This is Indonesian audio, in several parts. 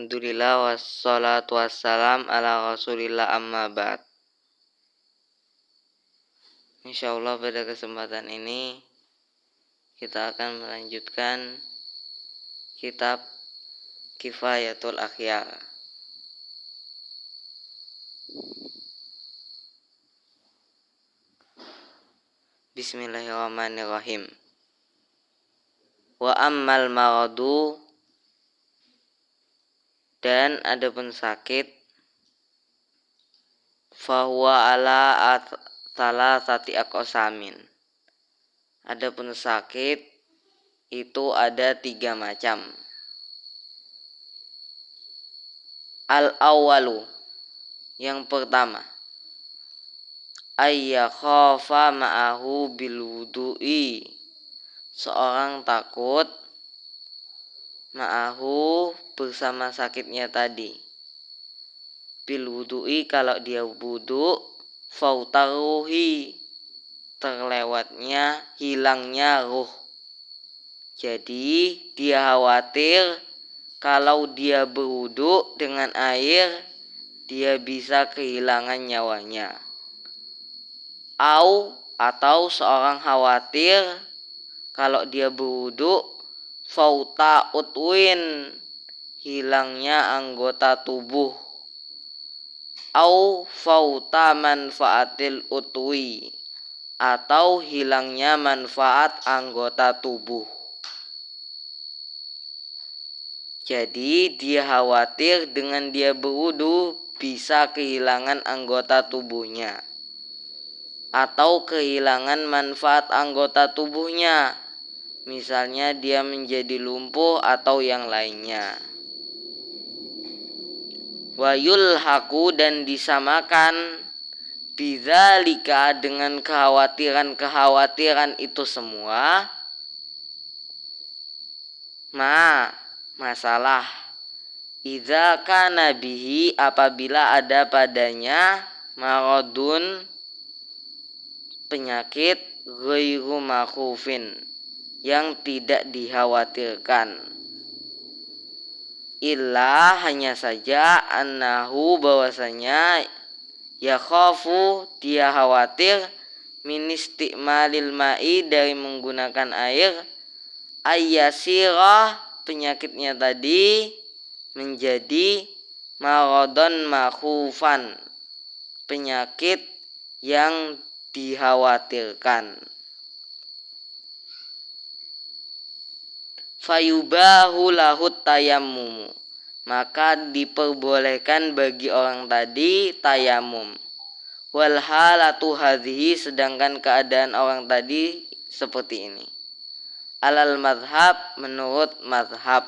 Alhamdulillah wassalatu wassalam ala rasulillah amma ba'd. Insyaallah pada kesempatan ini kita akan melanjutkan kitab Kifayatul Akhyar. Bismillahirrahmanirrahim. Wa ammal maradu, dan adapun sakit, fahuwa ala salasati aqsamin. Adapun sakit itu ada 3 macam. Al-awwalu, yang pertama, ayya khafa ma'ahu bil wudu'i, seorang takut ma'ahu bersama sakitnya tadi, bil wudu'i kalau dia wudu, fautaruhi terlewatnya, hilangnya ruh. Jadi dia khawatir kalau dia berwudu dengan air dia bisa kehilangan nyawanya. Atau seorang khawatir kalau dia berwudu fauta utwin, hilangnya anggota tubuh. Fauta manfaatil utwi, atau hilangnya manfaat anggota tubuh. Jadi dia khawatir dengan dia berwudu bisa kehilangan anggota tubuhnya atau kehilangan manfaat anggota tubuhnya, misalnya dia menjadi lumpuh atau yang lainnya. Wa yulhaqu, dan disamakan bidzalika, dengan kekhawatiran itu semua, masalah idza kana bihi, apabila ada padanya maradun, penyakit, ghairu makhufin, yang tidak dikhawatirkan, illa, hanya saja, annahu, bahwasanya, yakhafu, dia khawatir, min isti'malil ma'i, dari menggunakan air, ayyasira, penyakitnya tadi menjadi maradon makhufan, penyakit yang dikhawatirkan. Fayubahu lahut tayammum, maka diperbolehkan bagi orang tadi tayamum. Wal halatu hadhihi, sedangkan keadaan orang tadi seperti ini. Alal madhab, menurut madhab.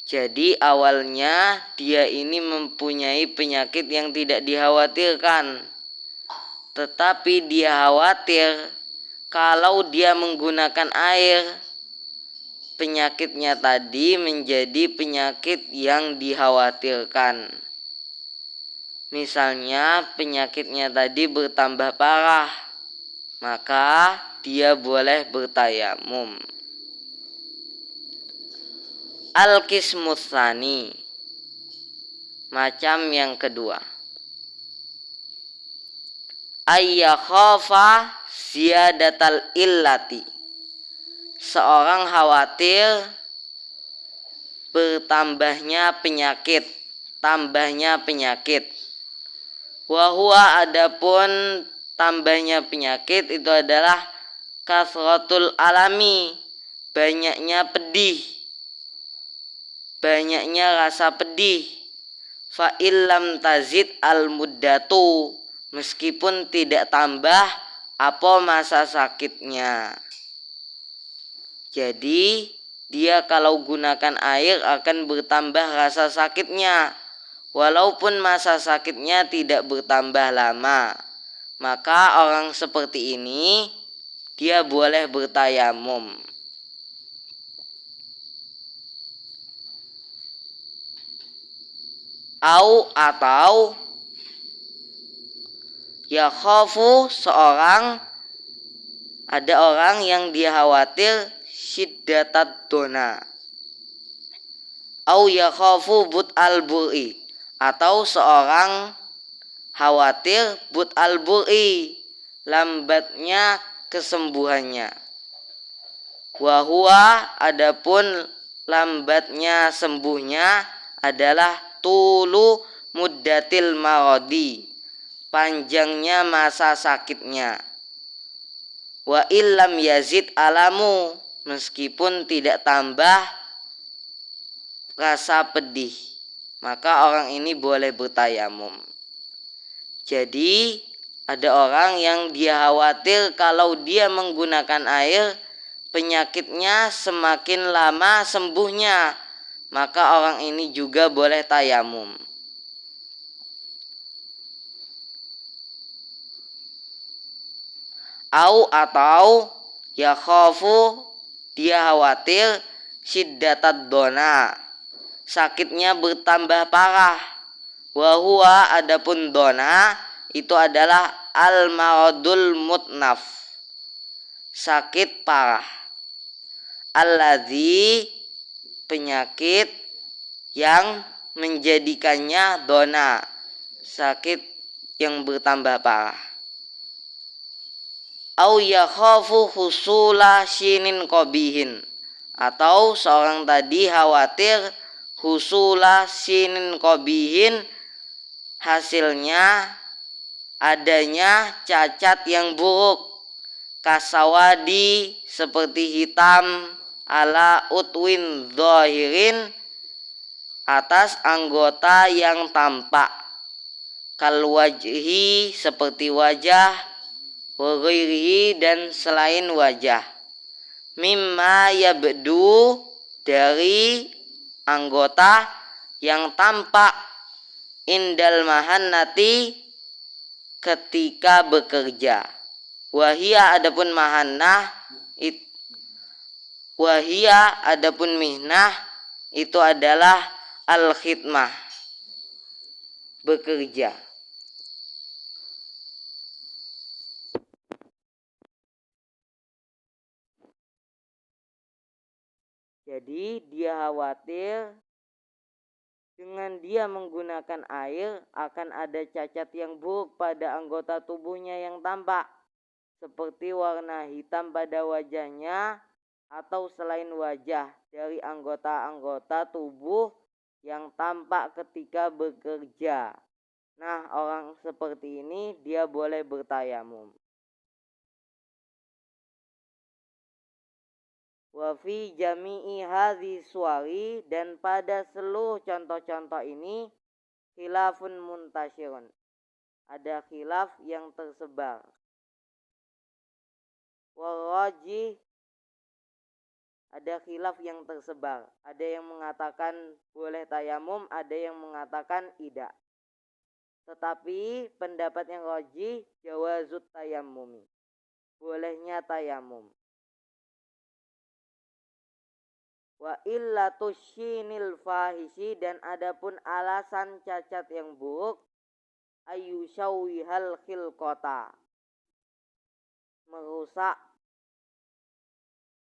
Jadi awalnya dia ini mempunyai penyakit yang tidak dikhawatirkan, tetapi dia khawatir kalau dia menggunakan air, penyakitnya tadi menjadi penyakit yang dikhawatirkan. Misalnya penyakitnya tadi bertambah parah, maka dia boleh bertayamum. Al-qismus tsani, macam yang kedua, ayya khafa ziyadatal illati, seorang khawatir bertambahnya penyakit, tambahnya penyakit. Wa huwa, adapun tambahnya penyakit itu adalah kasratul alami, banyaknya pedih, banyaknya rasa pedih. Fa illam tazid al muddatu, meskipun tidak tambah apa masa sakitnya. Jadi dia kalau gunakan air akan bertambah rasa sakitnya, walaupun masa sakitnya tidak bertambah lama. Maka orang seperti ini dia boleh bertayamum. Atau ya khafu, ada orang yang dia khawatir syiddatad dona, au yakhafu but al-bur'i, atau seorang khawatir but al-bur'i, lambatnya kesembuhannya. Wa huwa, adapun lambatnya sembuhnya adalah tulu muddatil marodi, panjangnya masa sakitnya. Wa illam yazid alamu, meskipun tidak tambah rasa pedih, maka orang ini boleh bertayamum. Jadi ada orang yang dia khawatir kalau dia menggunakan air penyakitnya semakin lama sembuhnya, maka orang ini juga boleh tayamum. Atau ya khafu, dia khawatir syiddatad dona, sakitnya bertambah parah. Wa huwa, adapun dona itu adalah al maradul mutnaf, sakit parah. Alladzi, penyakit yang menjadikannya dona, sakit yang bertambah parah. Au yakhafu husula syinin qabihin, atau seorang tadi khawatir husula syinin qabihin, hasilnya adanya cacat yang buruk. Kasawadi, seperti hitam, ala utwin zahirin, atas anggota yang tampak. Kal wajhi, seperti wajah, wa ghairihi, dan selain wajah. Mimma yabdu, dari anggota yang tampak, indal mahannati, ketika bekerja. Wahia, adapun mahannah, wahia, adapun mihnah, itu adalah al khidmah, bekerja. Jadi dia khawatir dengan dia menggunakan air akan ada cacat yang buruk pada anggota tubuhnya yang tampak, seperti warna hitam pada wajahnya atau selain wajah dari anggota-anggota tubuh yang tampak ketika bekerja. Nah, orang seperti ini dia boleh bertayamum. Wa fi jami'i hadhi suwari, dan pada seluruh contoh-contoh ini khilafun muntasyirun, ada khilaf yang tersebar. Warajih, ada khilaf yang tersebar, ada yang mengatakan boleh tayamum, ada yang mengatakan tidak. Tetapi pendapat yang rajih jawazut tayammumi, bolehnya tayamum. Wa illatu syinil fahishi, dan adapun alasan cacat yang buruk, ayyushawihal khilqata, merusak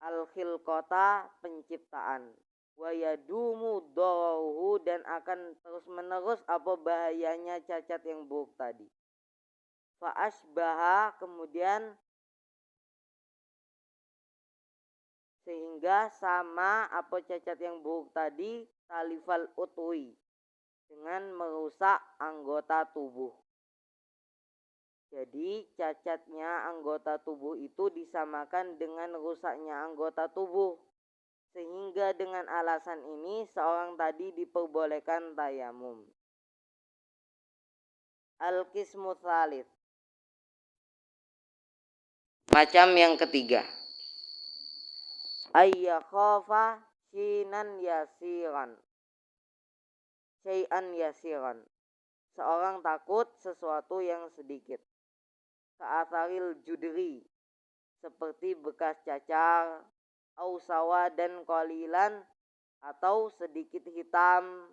al khilqata, penciptaan. Wa yadumu dararuhu, dan akan terus menerus apa bahayanya cacat yang buruk tadi. Fa asbaha, kemudian sehingga sama apa cacat yang buruk tadi, talifal utwi, dengan merusak anggota tubuh. Jadi cacatnya anggota tubuh itu disamakan dengan rusaknya anggota tubuh, sehingga dengan alasan ini seorang tadi diperbolehkan tayamum. Al-qismu tsalits, macam yang ketiga, ayyakhafa syai'an yasiran, seorang takut sesuatu yang sedikit. Ka'atharil judri, seperti bekas cacar, au sawadan qalilan, atau sedikit hitam,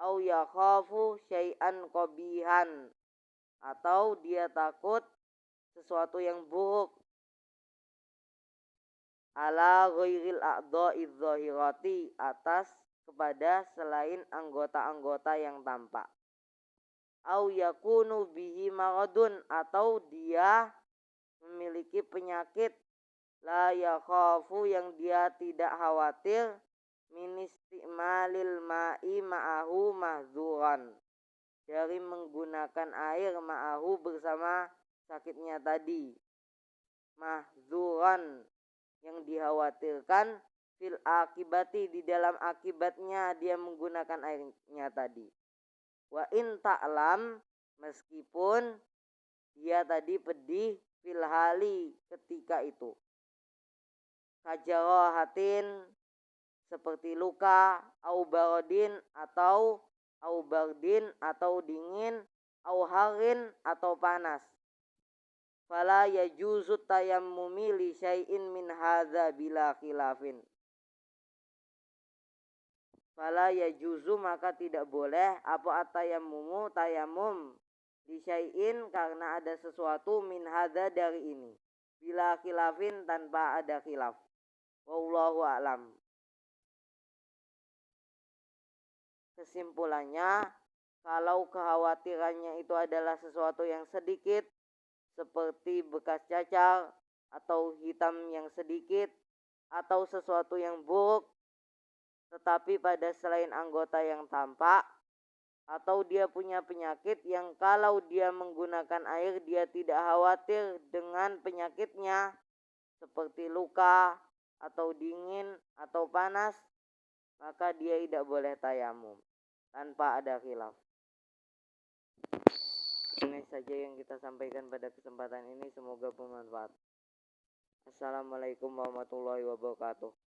au yakhafu syai'an qabihan, atau dia takut sesuatu yang buruk, ala ghairil a'dha'i dzahirati, atas kepada selain anggota-anggota yang tampak. Au yakunu bihi maradun, atau dia memiliki penyakit la yakhafu yang dia tidak khawatir min istimalil ma'i ma'ahu mahzuran, dari menggunakan air ma'ahu bersama sakitnya tadi. Mahzuran yang dikhawatirkan fil akibati di dalam akibatnya dia menggunakan airnya tadi. Wa in ta'lam, meskipun dia tadi pedih fil hali ketika itu. Kajarahatin, seperti luka, au barodin atau bardin atau dingin, au harin atau panas. Fala yajuzu tayammumi li syai'in min hadza bila khilafin. Fala yajuzu, maka tidak boleh apa atayammumu tayamum li syai'in, karena ada sesuatu min hadza dari ini, bila khilafin tanpa ada khilaf. Wallahu a'lam. Kesimpulannya, kalau kekhawatirannya itu adalah sesuatu yang sedikit seperti bekas cacar atau hitam yang sedikit atau sesuatu yang buruk tetapi pada selain anggota yang tampak, atau dia punya penyakit yang kalau dia menggunakan air dia tidak khawatir dengan penyakitnya, seperti luka atau dingin atau panas, maka dia tidak boleh tayamum tanpa ada khilaf. Ini saja yang kita sampaikan pada kesempatan ini, semoga bermanfaat. Assalamualaikum warahmatullahi wabarakatuh.